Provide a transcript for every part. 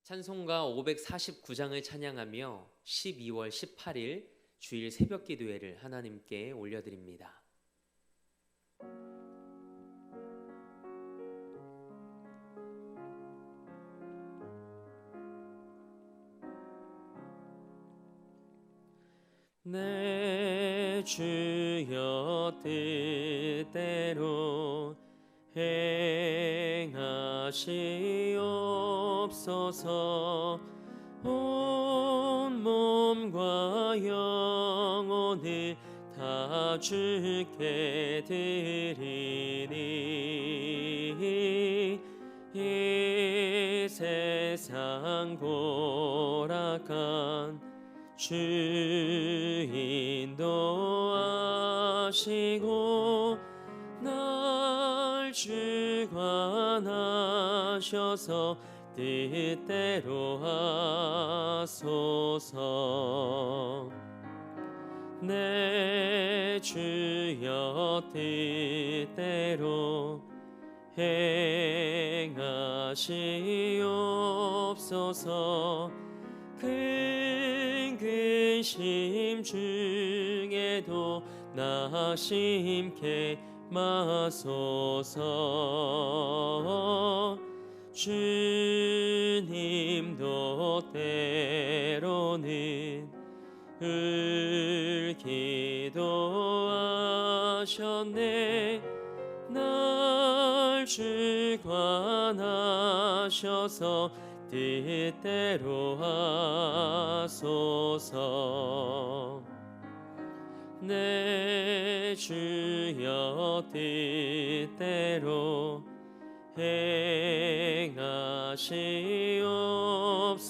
찬송가 549장을 찬양하며 12월 18일 주일 새벽 기도회를 하나님께 올려드립니다. 내 주여 뜻대로 행하시옵소서. 온 몸과 영혼을 다 주께 드리니 이 세상 고락한 주 인도하시고 날 주관하셔서 뜻대로 하소서. 내 주여 뜻대로 행하시옵소서. 큰 근심 중에도 나 심게 마소서. 주님도 때로는 울기도 하셨네. 날 주관하셔서 뜻대로 하소서. 내 주여 뜻대로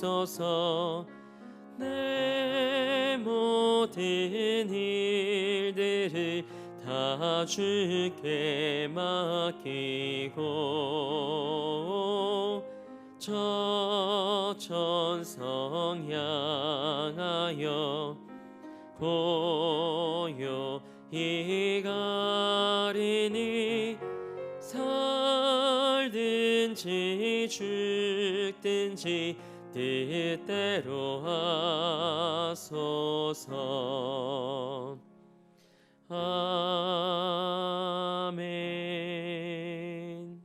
행하시옵소서. 내 모든 일들을 다 주께 맡기고 저 천성 향하여 고요히 가리니 살든지 죽든지 뜻대로 하소서. 아멘.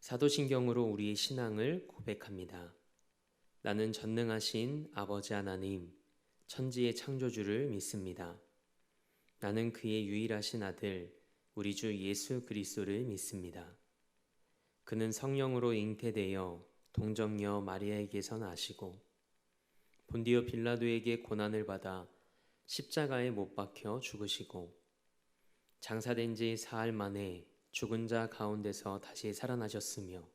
사도신경으로 우리의 신앙을 고백합니다. 나는 전능하신 아버지 하나님, 천지의 창조주를 믿습니다. 나는 그의 유일하신 아들, 우리 주 예수 그리스도를 믿습니다. 그는 성령으로 잉태되어 동정녀 마리아에게서 나시고 본디오 빌라도에게 고난을 받아 십자가에 못 박혀 죽으시고 장사된 지 사흘 만에 죽은 자 가운데서 다시 살아나셨으며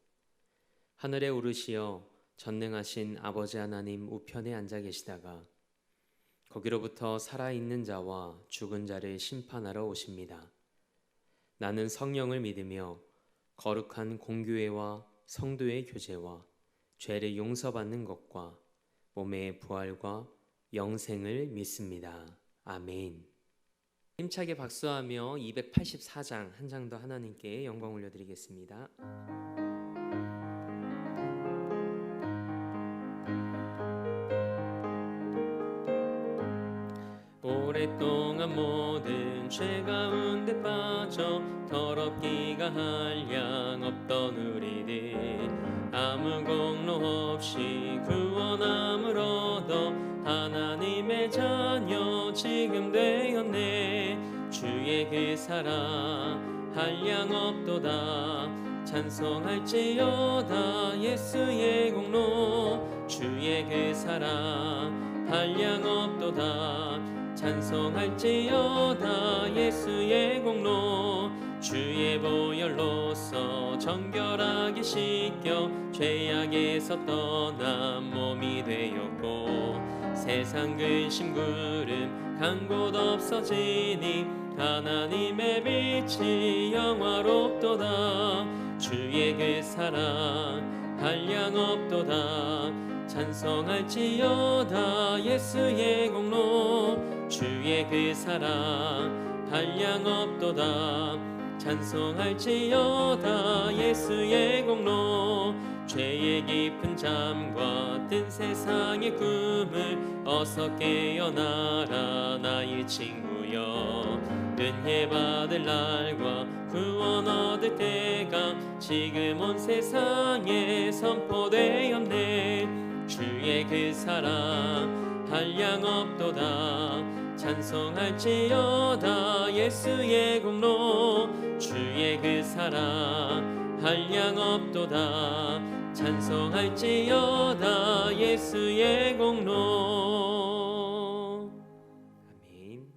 하늘에 오르시어 전능하신 아버지 하나님 우편에 앉아 계시다가 거기로부터 살아있는 자와 죽은 자를 심판하러 오십니다. 나는 성령을 믿으며 거룩한 공교회와 성도의 교제와 죄를 용서받는 것과 몸의 부활과 영생을 믿습니다. 아멘. 힘차게 박수하며 284장 한 장 더 하나님께 영광 올려드리겠습니다. 오랫동안 모든 죄 가운데 빠져 더럽기가 한량 없던 우리들 아무 공로 없이 구원함을 얻어 하나님의 자녀 지금 되었네. 주의 그 사랑 한량 없도다. 찬송할지어다 예수의 공로. 주의 그 사랑 한량 없도다. 찬송할지어다 예수의 공로. 주의 보혈로서 정결하게 씻겨 죄악에서 떠난 몸이 되었고 세상 근심 구름 간 곳 없어지니 하나님의 빛이 영화롭도다. 주의 그 사랑 한량 없도다. 찬송할지어다 예수의 공로. 주의 그 사랑 한량 없도다. 찬송할지어다 예수의 공로. 죄의 깊은 잠과 뜬 세상의 꿈을 어서 깨어나라 나의 친구여. 은혜 받을 날과 구원 얻을 때가 지금 온 세상에 선포되었네. 주의 그 사랑 한량없도다. 찬송할지어다 예수의 공로. 주의 그 사랑 한량없도다. 찬송할지어다 예수의 공로. 아멘.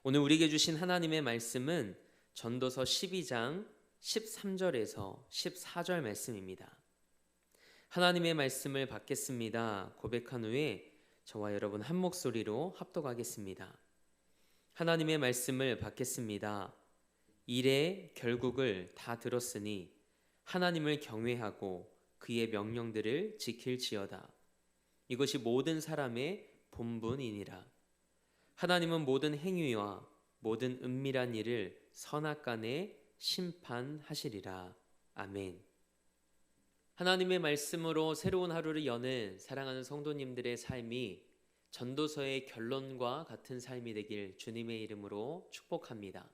오늘 우리에게 주신 하나님의 말씀은 전도서 12장 13절에서 14절 말씀입니다. 하나님의 말씀을 받겠습니다 고백한 후에 저와 여러분 한 목소리로 합독하겠습니다. 하나님의 말씀을 받겠습니다. 일의 결국을 다 들었으니 하나님을 경외하고 그의 명령들을 지킬지어다. 이것이 모든 사람의 본분이니라. 하나님은 모든 행위와 모든 은밀한 일을 선악간에 심판하시리라. 아멘. 하나님의 말씀으로 새로운 하루를 여는 사랑하는 성도님들의 삶이 전도서의 결론과 같은 삶이 되길 주님의 이름으로 축복합니다.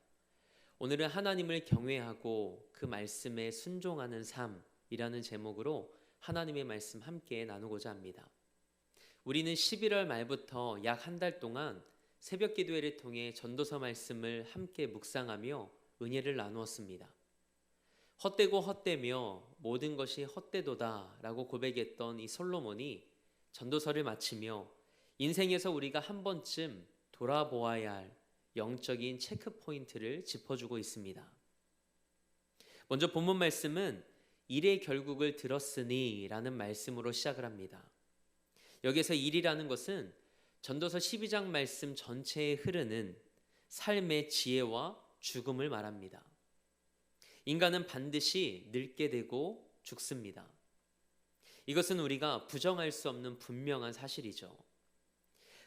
오늘은 하나님을 경외하고 그 말씀에 순종하는 삶이라는 제목으로 하나님의 말씀 함께 나누고자 합니다. 우리는 11월 말부터 약 한 달 동안 새벽 기도회를 통해 전도서 말씀을 함께 묵상하며 은혜를 나누었습니다. 헛되고 헛되며 모든 것이 헛되도다 라고 고백했던 이 솔로몬이 전도서를 마치며 인생에서 우리가 한 번쯤 돌아보아야 할 영적인 체크포인트를 짚어주고 있습니다. 먼저 본문 말씀은 일의 결국을 들었으니 라는 말씀으로 시작을 합니다. 여기서 일이라는 것은 전도서 12장 말씀 전체에 흐르는 삶의 지혜와 죽음을 말합니다. 인간은 반드시 늙게 되고 죽습니다. 이것은 우리가 부정할 수 없는 분명한 사실이죠.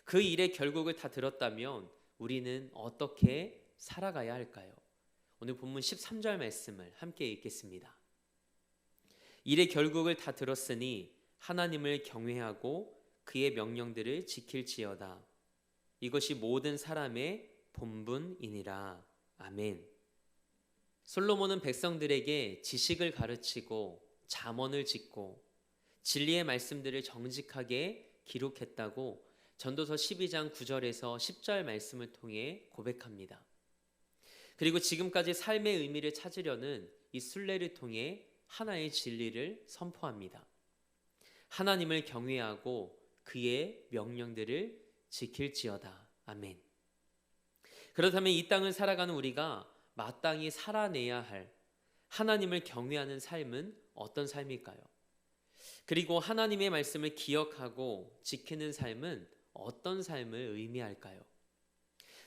그 일의 결국을 다 들었다면 우리는 어떻게 살아가야 할까요? 오늘 본문 13절 말씀을 함께 읽겠습니다. 일의 결국을 다 들었으니 하나님을 경외하고 그의 명령들을 지킬지어다. 이것이 모든 사람의 본분이니라. 아멘. 솔로몬은 백성들에게 지식을 가르치고 잠언을 짓고 진리의 말씀들을 정직하게 기록했다고 전도서 12장 9절에서 10절 말씀을 통해 고백합니다. 그리고 지금까지 삶의 의미를 찾으려는 이 순례를 통해 하나의 진리를 선포합니다. 하나님을 경외하고 그의 명령들을 지킬지어다. 아멘. 그렇다면 이 땅을 살아가는 우리가 마땅히 살아내야 할 하나님을 경외하는 삶은 어떤 삶일까요? 그리고 하나님의 말씀을 기억하고 지키는 삶은 어떤 삶을 의미할까요?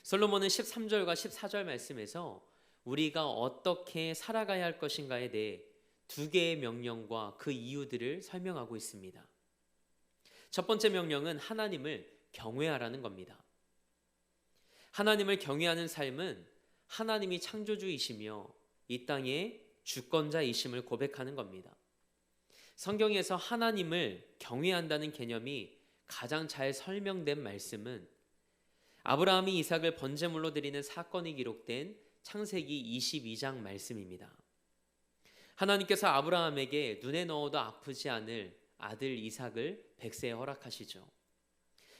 솔로몬은 13절과 14절 말씀에서 우리가 어떻게 살아가야 할 것인가에 대해 두 개의 명령과 그 이유들을 설명하고 있습니다. 첫 번째 명령은 하나님을 경외하라는 겁니다. 하나님을 경외하는 삶은 하나님이 창조주이시며 이 땅의 주권자이심을 고백하는 겁니다. 성경에서 하나님을 경외한다는 개념이 가장 잘 설명된 말씀은 아브라함이 이삭을 번제물로 드리는 사건이 기록된 창세기 22장 말씀입니다. 하나님께서 아브라함에게 눈에 넣어도 아프지 않을 아들 이삭을 백세에 허락하시죠.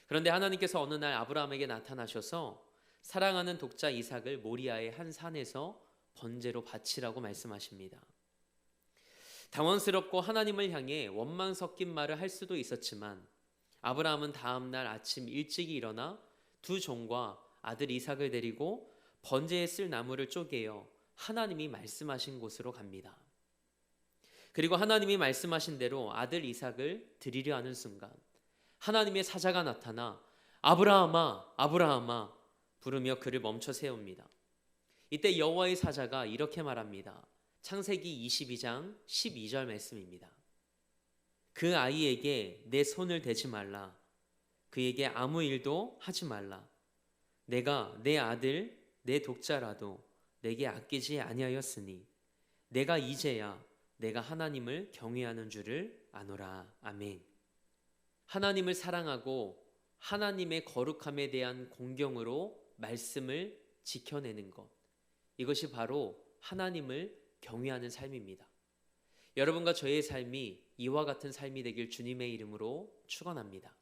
그런데 하나님께서 어느 날 아브라함에게 나타나셔서 사랑하는 독자 이삭을 모리아의 한 산에서 번제로 바치라고 말씀하십니다. 당황스럽고 하나님을 향해 원망 섞인 말을 할 수도 있었지만 아브라함은 다음 날 아침 일찍 일어나 두 종과 아들 이삭을 데리고 번제에 쓸 나무를 쪼개어 하나님이 말씀하신 곳으로 갑니다. 그리고 하나님이 말씀하신 대로 아들 이삭을 드리려 하는 순간 하나님의 사자가 나타나 아브라함아, 아브라함아 부르며 그를 멈춰 세웁니다. 이때 여호와의 사자가 이렇게 말합니다. 창세기 22장 12절 말씀입니다. 그 아이에게 내 손을 대지 말라. 그에게 아무 일도 하지 말라. 내가 내 아들 내 독자라도 내게 아끼지 아니하였으니 내가 이제야 내가 하나님을 경외하는 줄을 아노라. 아멘. 하나님을 사랑하고 하나님의 거룩함에 대한 공경으로 말씀을 지켜내는 것, 이것이 바로 하나님을 경외하는 삶입니다. 여러분과 저의 삶이 이와 같은 삶이 되길 주님의 이름으로 축원합니다.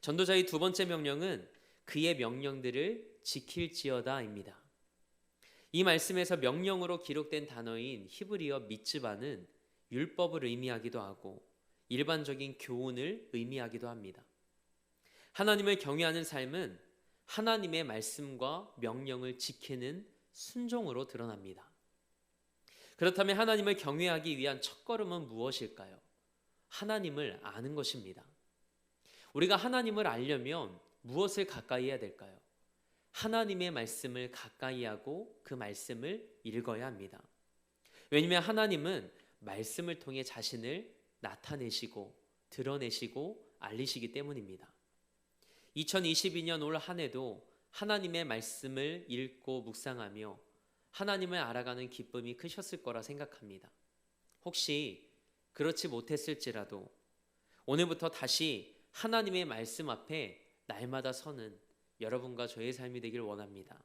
전도자의 두 번째 명령은 그의 명령들을 지킬지어다입니다. 이 말씀에서 명령으로 기록된 단어인 히브리어 미츠바는 율법을 의미하기도 하고 일반적인 교훈을 의미하기도 합니다. 하나님을 경외하는 삶은 하나님의 말씀과 명령을 지키는 순종으로 드러납니다. 그렇다면 하나님을 경외하기 위한 첫걸음은 무엇일까요? 하나님을 아는 것입니다. 우리가 하나님을 알려면 무엇을 가까이 해야 될까요? 하나님의 말씀을 가까이 하고 그 말씀을 읽어야 합니다. 왜냐하면 하나님은 말씀을 통해 자신을 나타내시고 드러내시고 알리시기 때문입니다. 2022년 올 한 해도 하나님의 말씀을 읽고 묵상하며 하나님을 알아가는 기쁨이 크셨을 거라 생각합니다. 혹시 그렇지 못했을지라도 오늘부터 다시 하나님의 말씀 앞에 날마다 서는 여러분과 저의 삶이 되길 원합니다.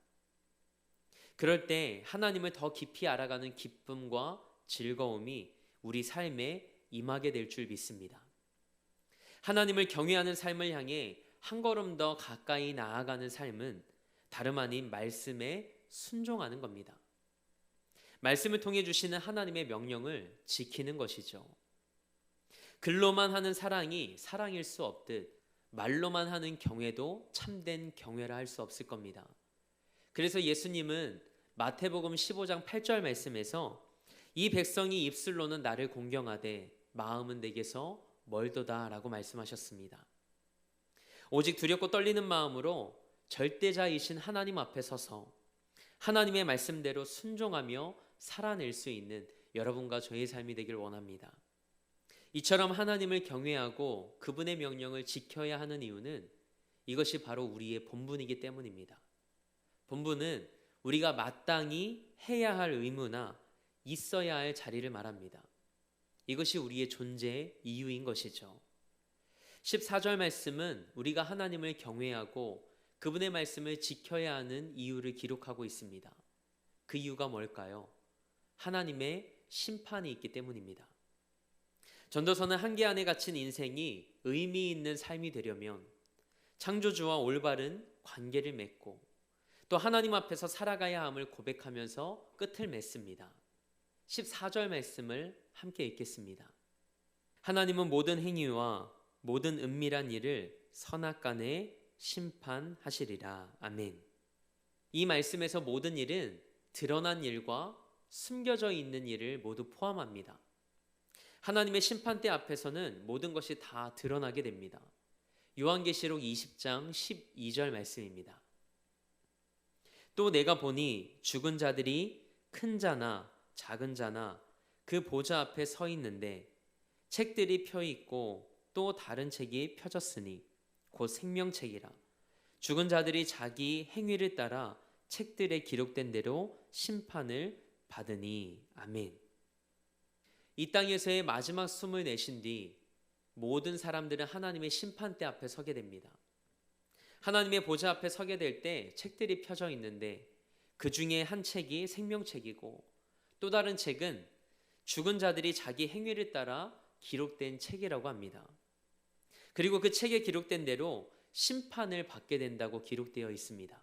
그럴 때 하나님을 더 깊이 알아가는 기쁨과 즐거움이 우리 삶에 임하게 될 줄 믿습니다. 하나님을 경외하는 삶을 향해 한 걸음 더 가까이 나아가는 삶은 다름 아닌 말씀에 순종하는 겁니다. 말씀을 통해 주시는 하나님의 명령을 지키는 것이죠. 글로만 하는 사랑이 사랑일 수 없듯 말로만 하는 경외도 참된 경외라 할 수 없을 겁니다. 그래서 예수님은 마태복음 15장 8절 말씀에서 이 백성이 입술로는 나를 공경하되 마음은 내게서 멀도다 라고 말씀하셨습니다. 오직 두렵고 떨리는 마음으로 절대자이신 하나님 앞에 서서 하나님의 말씀대로 순종하며 살아낼 수 있는 여러분과 저의 삶이 되길 원합니다. 이처럼 하나님을 경외하고 그분의 명령을 지켜야 하는 이유는 이것이 바로 우리의 본분이기 때문입니다. 본분은 우리가 마땅히 해야 할 의무나 있어야 할 자리를 말합니다. 이것이 우리의 존재의 이유인 것이죠. 14절 말씀은 우리가 하나님을 경외하고 그분의 말씀을 지켜야 하는 이유를 기록하고 있습니다. 그 이유가 뭘까요? 하나님의 심판이 있기 때문입니다. 전도서는 한계 안에 갇힌 인생이 의미 있는 삶이 되려면 창조주와 올바른 관계를 맺고 또 하나님 앞에서 살아가야 함을 고백하면서 끝을 맺습니다. 14절 말씀을 함께 읽겠습니다. 하나님은 모든 행위와 모든 은밀한 일을 선악간에 심판하시리라. 아멘. 이 말씀에서 모든 일은 드러난 일과 숨겨져 있는 일을 모두 포함합니다. 하나님의 심판대 앞에서는 모든 것이 다 드러나게 됩니다. 요한계시록 20장 12절 말씀입니다. 또 내가 보니 죽은 자들이 큰 자나 작은 자나 그 보좌 앞에 서 있는데 책들이 펴 있고 또 다른 책이 펴졌으니 곧 생명책이라. 죽은 자들이 자기 행위를 따라 책들에 기록된 대로 심판을 받으니. 아멘. 이 땅에서의 마지막 숨을 내쉰 뒤 모든 사람들은 하나님의 심판대 앞에 서게 됩니다. 하나님의 보좌 앞에 서게 될 때 책들이 펴져 있는데 그 중에 한 책이 생명책이고 또 다른 책은 죽은 자들이 자기 행위를 따라 기록된 책이라고 합니다. 그리고 그 책에 기록된 대로 심판을 받게 된다고 기록되어 있습니다.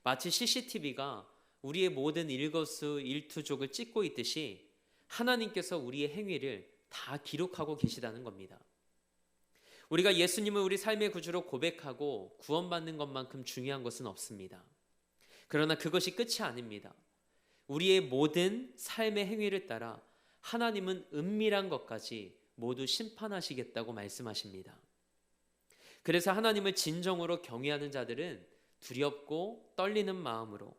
마치 CCTV가 우리의 모든 일거수일투족을 찍고 있듯이 하나님께서 우리의 행위를 다 기록하고 계시다는 겁니다. 우리가 예수님을 우리 삶의 구주로 고백하고 구원받는 것만큼 중요한 것은 없습니다. 그러나 그것이 끝이 아닙니다. 우리의 모든 삶의 행위를 따라 하나님은 은밀한 것까지 모두 심판하시겠다고 말씀하십니다. 그래서 하나님을 진정으로 경외하는 자들은 두렵고 떨리는 마음으로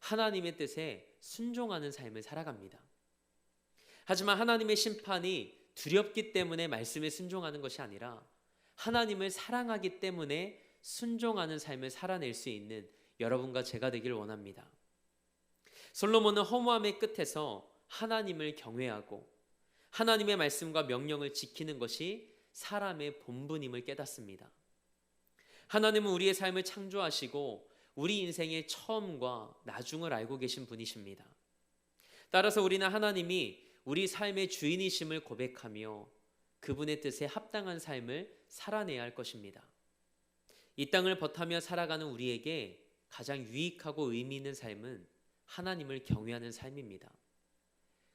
하나님의 뜻에 순종하는 삶을 살아갑니다. 하지만 하나님의 심판이 두렵기 때문에 말씀에 순종하는 것이 아니라 하나님을 사랑하기 때문에 순종하는 삶을 살아낼 수 있는 여러분과 제가 되길 원합니다. 솔로몬은 허무함의 끝에서 하나님을 경외하고 하나님의 말씀과 명령을 지키는 것이 사람의 본분임을 깨닫습니다. 하나님은 우리의 삶을 창조하시고 우리 인생의 처음과 나중을 알고 계신 분이십니다. 따라서 우리는 하나님이 우리 삶의 주인이심을 고백하며 그분의 뜻에 합당한 삶을 살아내야 할 것입니다. 이 땅을 버타며 살아가는 우리에게 가장 유익하고 의미 있는 삶은 하나님을 경외하는 삶입니다.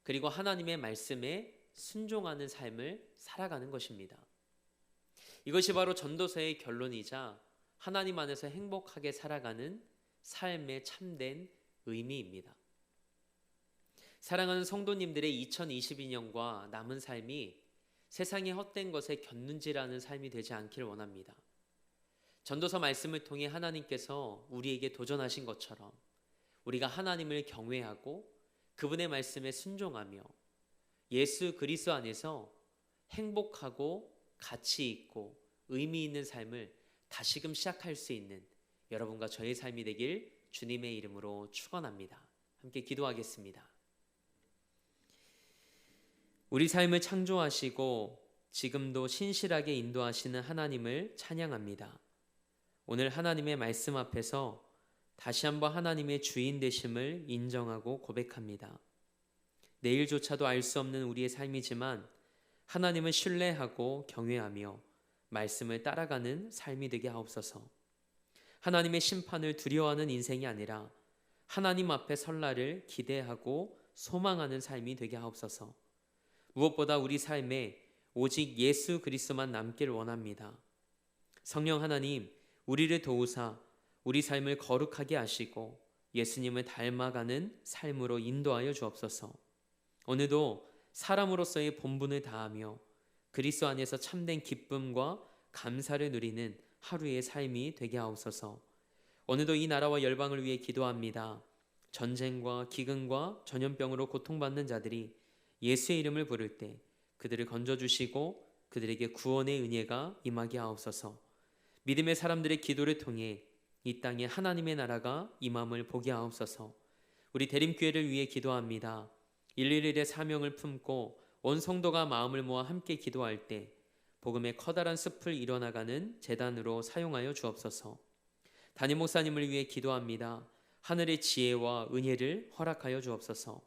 그리고 하나님의 말씀에 순종하는 삶을 살아가는 것입니다. 이것이 바로 전도서의 결론이자 하나님 안에서 행복하게 살아가는 삶의 참된 의미입니다. 사랑하는 성도님들의 2022년과 남은 삶이 세상의 헛된 것에 곁눈질하는 삶이 되지 않길 원합니다. 전도서 말씀을 통해 하나님께서 우리에게 도전하신 것처럼 우리가 하나님을 경외하고 그분의 말씀에 순종하며 예수 그리스도 안에서 행복하고 가치 있고 의미 있는 삶을 다시금 시작할 수 있는 여러분과 저의 삶이 되길 주님의 이름으로 축원합니다. 함께 기도하겠습니다. 우리 삶을 창조하시고 지금도 신실하게 인도하시는 하나님을 찬양합니다. 오늘 하나님의 말씀 앞에서 다시 한번 하나님의 주인 되심을 인정하고 고백합니다. 내일조차도 알 수 없는 우리의 삶이지만 하나님을 신뢰하고 경외하며 말씀을 따라가는 삶이 되게 하옵소서. 하나님의 심판을 두려워하는 인생이 아니라 하나님 앞에 설 날을 기대하고 소망하는 삶이 되게 하옵소서. 무엇보다 우리 삶에 오직 예수 그리스도만 남길 원합니다. 성령 하나님, 우리를 도우사 우리 삶을 거룩하게 하시고 예수님을 닮아가는 삶으로 인도하여 주옵소서. 오늘도 사람으로서의 본분을 다하며 그리스도 안에서 참된 기쁨과 감사를 누리는 하루의 삶이 되게 하옵소서. 오늘도 이 나라와 열방을 위해 기도합니다. 전쟁과 기근과 전염병으로 고통받는 자들이 예수의 이름을 부를 때 그들을 건져주시고 그들에게 구원의 은혜가 임하게 하옵소서. 믿음의 사람들의 기도를 통해 이 땅에 하나님의 나라가 임함을 보게 하옵소서. 우리 대림교회를 위해 기도합니다. 111의 사명을 품고 온 성도가 마음을 모아 함께 기도할 때 복음의 커다란 숲을 이뤄나가는 제단으로 사용하여 주옵소서. 담임 목사님을 위해 기도합니다. 하늘의 지혜와 은혜를 허락하여 주옵소서.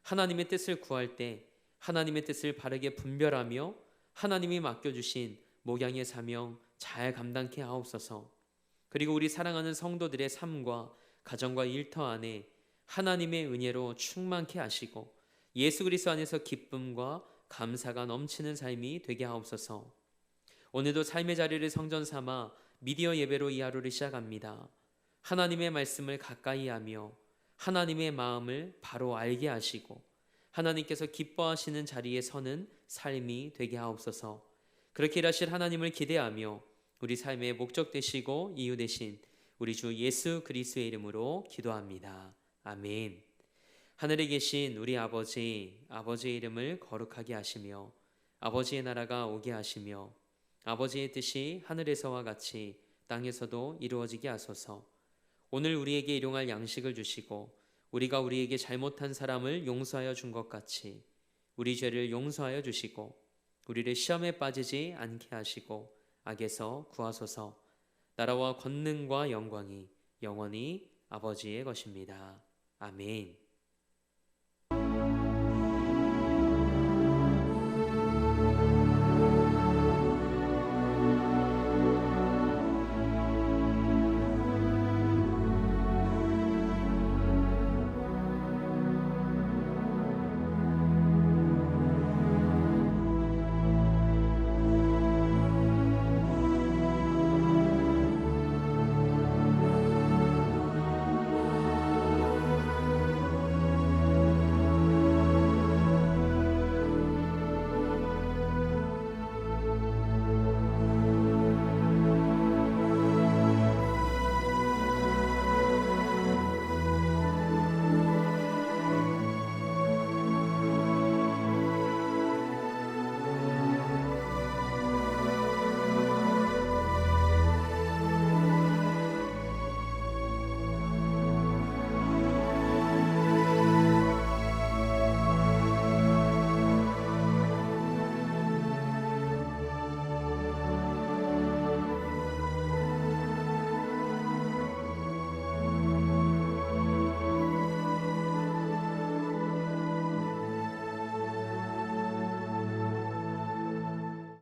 하나님의 뜻을 구할 때 하나님의 뜻을 바르게 분별하며 하나님이 맡겨주신 목양의 사명 잘 감당케 하옵소서. 그리고 우리 사랑하는 성도들의 삶과 가정과 일터 안에 하나님의 은혜로 충만케 하시고 예수 그리스도 안에서 기쁨과 감사가 넘치는 삶이 되게 하옵소서. 오늘도 삶의 자리를 성전 삼아 미디어 예배로 이 하루를 시작합니다. 하나님의 말씀을 가까이 하며 하나님의 마음을 바로 알게 하시고 하나님께서 기뻐하시는 자리에 서는 삶이 되게 하옵소서. 그렇게 일하실 하나님을 기대하며 우리 삶의 목적 되시고 이유 되신 우리 주 예수 그리스도의 이름으로 기도합니다. 아멘. 하늘에 계신 우리 아버지의 이름을 거룩하게 하시며 아버지의 나라가 오게 하시며 아버지의 뜻이 하늘에서와 같이 땅에서도 이루어지게 하소서. 오늘 우리에게 일용할 양식을 주시고 우리가 우리에게 잘못한 사람을 용서하여 준 것 같이 우리 죄를 용서하여 주시고 우리를 시험에 빠지지 않게 하시고 악에서 구하소서. 나라와 권능과 영광이 영원히 아버지의 것입니다. 아멘.